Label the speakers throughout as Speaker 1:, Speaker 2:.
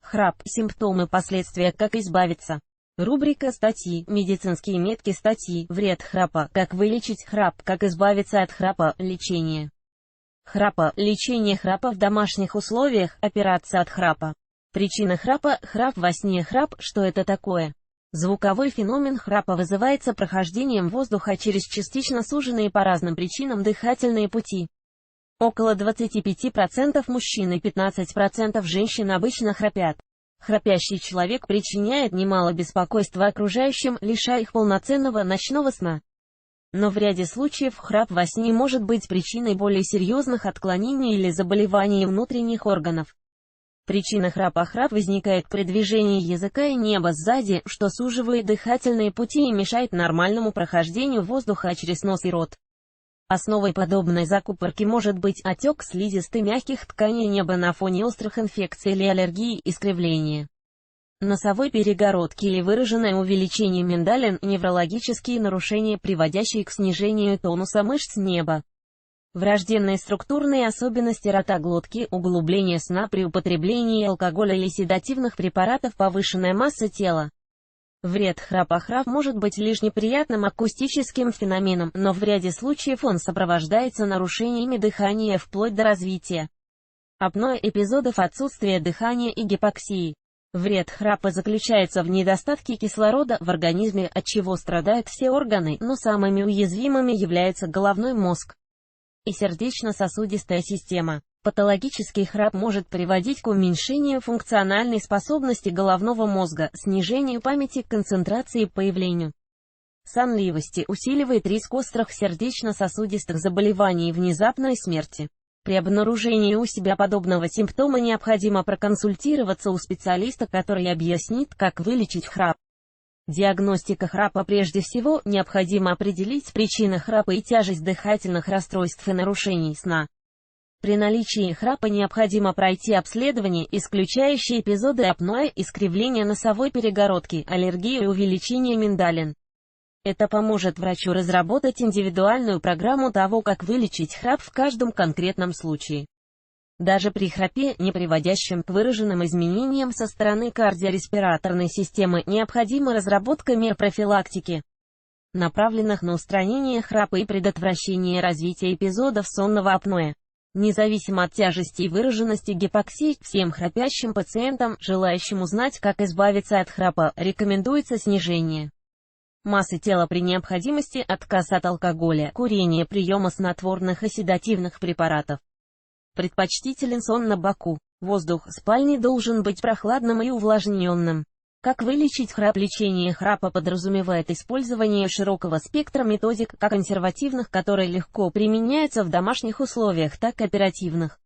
Speaker 1: Храп. Симптомы, последствия, как избавиться. Рубрика статьи, медицинские метки статьи, вред храпа, как вылечить храп, как избавиться от храпа, лечение храпа, лечение храпа в домашних условиях, операция от храпа. Причина храпа, храп во сне. Храп, что это такое? Звуковой феномен храпа вызывается прохождением воздуха через частично суженные по разным причинам дыхательные пути. Около 25% мужчин и 15% женщин обычно храпят. Храпящий человек причиняет немало беспокойства окружающим, лишая их полноценного ночного сна. Но в ряде случаев храп во сне может быть причиной более серьезных отклонений или заболеваний внутренних органов. Причина храпа. Храп возникает при движении языка и неба сзади, что суживает дыхательные пути и мешает нормальному прохождению воздуха через нос и рот. Основой подобной закупорки может быть отек слизистой мягких тканей неба на фоне острых инфекций или аллергии, искривление носовой перегородки или выраженное увеличение миндалин, неврологические нарушения, приводящие к снижению тонуса мышц неба. Врожденные структурные особенности ротоглотки, углубление сна при употреблении алкоголя или седативных препаратов, повышенная масса тела. Вред храпа. Храп может быть лишь неприятным акустическим феноменом, но в ряде случаев он сопровождается нарушениями дыхания вплоть до развития апноэ, эпизодов отсутствия дыхания и гипоксии. Вред храпа заключается в недостатке кислорода в организме, от чего страдают все органы, но самыми уязвимыми являются головной мозг и сердечно-сосудистая система. Патологический храп может приводить к уменьшению функциональной способности головного мозга, снижению памяти, концентрации, появлению сонливости, усиливает риск острых сердечно-сосудистых заболеваний и внезапной смерти. При обнаружении у себя подобного симптома необходимо проконсультироваться у специалиста, который объяснит, как вылечить храп. Диагностика храпа. Прежде всего, необходимо определить причины храпа и тяжесть дыхательных расстройств и нарушений сна. При наличии храпа необходимо пройти обследование, исключающее эпизоды апноэ, искривление носовой перегородки, аллергию и увеличение миндалин. Это поможет врачу разработать индивидуальную программу того, как вылечить храп в каждом конкретном случае. Даже при храпе, не приводящем к выраженным изменениям со стороны кардиореспираторной системы, необходима разработка мер профилактики, направленных на устранение храпа и предотвращение развития эпизодов сонного апноэ. Независимо от тяжести и выраженности гипоксии, всем храпящим пациентам, желающим узнать, как избавиться от храпа, рекомендуется снижение массы тела при необходимости, отказ от алкоголя, курения, приема снотворных и седативных препаратов. Предпочтителен сон на боку. Воздух спальни должен быть прохладным и увлажненным. Как вылечить храп? Лечение храпа подразумевает использование широкого спектра методик, как консервативных, которые легко применяются в домашних условиях, так и оперативных.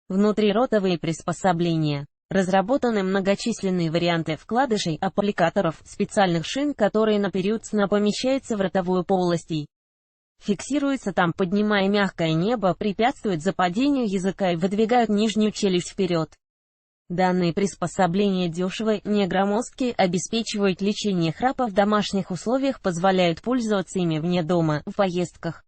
Speaker 1: Внутриротовые приспособления. Разработаны многочисленные варианты вкладышей, аппликаторов, специальных шин, которые на период сна помещаются в ротовую полость и фиксируются там, поднимая мягкое небо, препятствуют западению языка и выдвигают нижнюю челюсть вперед. Данные приспособления дешевые, не громоздкие, обеспечивают лечение храпа в домашних условиях, позволяют пользоваться ими вне дома, в поездках.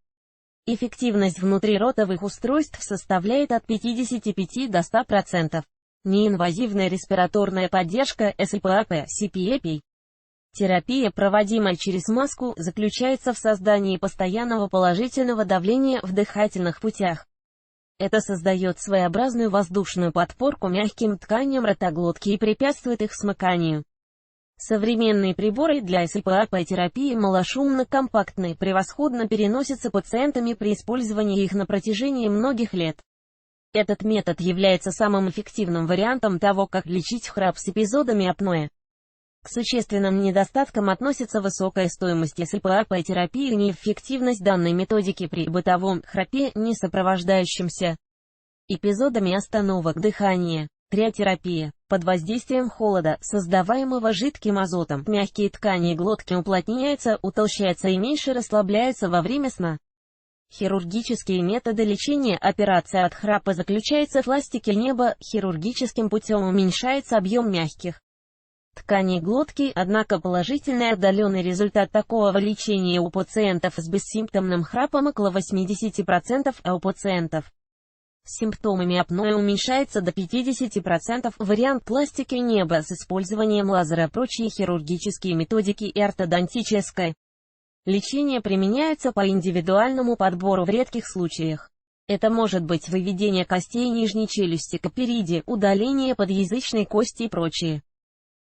Speaker 1: Эффективность внутриротовых устройств составляет от 55 до 100%. Неинвазивная респираторная поддержка, СПАП, CPAP. Терапия, проводимая через маску, заключается в создании постоянного положительного давления в дыхательных путях. Это создает своеобразную воздушную подпорку мягким тканям ротоглотки и препятствует их смыканию. Современные приборы для СПАП-терапии малошумно-компактны, превосходно переносятся пациентами при использовании их на протяжении многих лет. Этот метод является самым эффективным вариантом того, как лечить храп с эпизодами апноэ. К существенным недостаткам относится высокая стоимость СПАП-терапии и неэффективность данной методики при бытовом храпе, не сопровождающемся эпизодами остановок дыхания. Криотерапия. Под воздействием холода, создаваемого жидким азотом, мягкие ткани глотки уплотняются, утолщаются и меньше расслабляются во время сна. Хирургические методы лечения. Операция от храпа заключается в пластике неба, хирургическим путем уменьшается объем мягких тканей глотки, однако положительный отдаленный результат такого лечения у пациентов с бессимптомным храпом около 80%, а у пациентов с симптомами апноэ уменьшается до 50%, вариант пластики неба с использованием лазера, прочие хирургические методики и ортодонтическое лечение применяются по индивидуальному подбору в редких случаях. Это может быть выведение костей нижней челюсти, капериди, удаление подъязычной кости и прочее.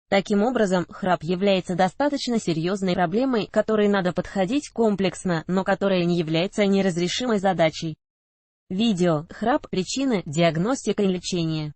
Speaker 1: Таким образом, храп является достаточно серьезной проблемой, к которой надо подходить комплексно, но которая не является неразрешимой задачей. Видео. Храп. Причины, диагностика и лечение.